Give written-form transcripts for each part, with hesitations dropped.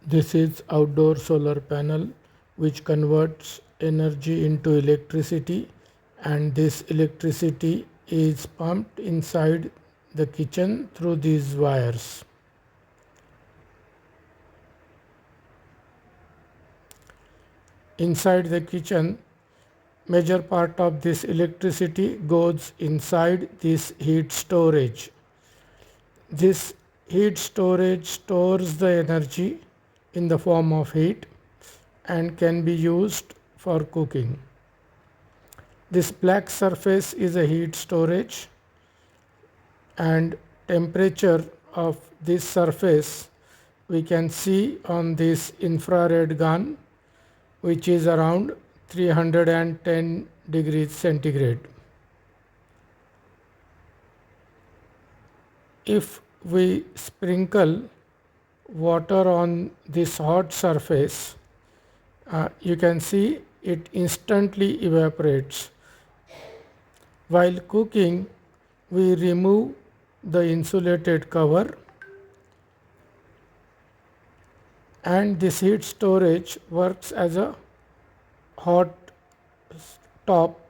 This is outdoor solar panel which converts energy into electricity, and this electricity is pumped inside the kitchen through these wires. Inside the kitchen, major part of this electricity goes inside this heat storage. This heat storage stores the energy in the form of heat and can be used for cooking. This black surface is a heat storage, and temperature of this surface we can see on this infrared gun, which is around 310 degrees centigrade. If we sprinkle water on this hot surface, you can see it instantly evaporates. While cooking, we remove the insulated cover, and this heat storage works as a hot top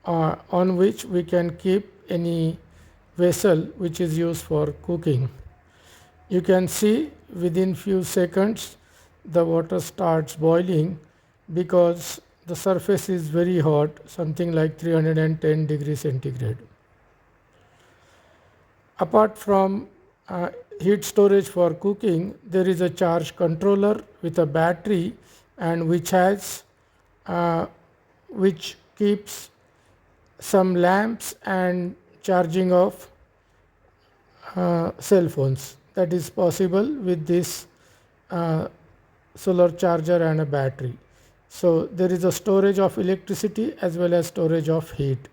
on which we can keep any vessel which is used for cooking. You can see within few seconds the water starts boiling because the surface is very hot, something like 310 degrees centigrade. Apart from heat storage for cooking, there is a charge controller with a battery, and which keeps some lamps and charging of cell phones. That is possible with this solar charger and a battery. So there is a storage of electricity as well as storage of heat.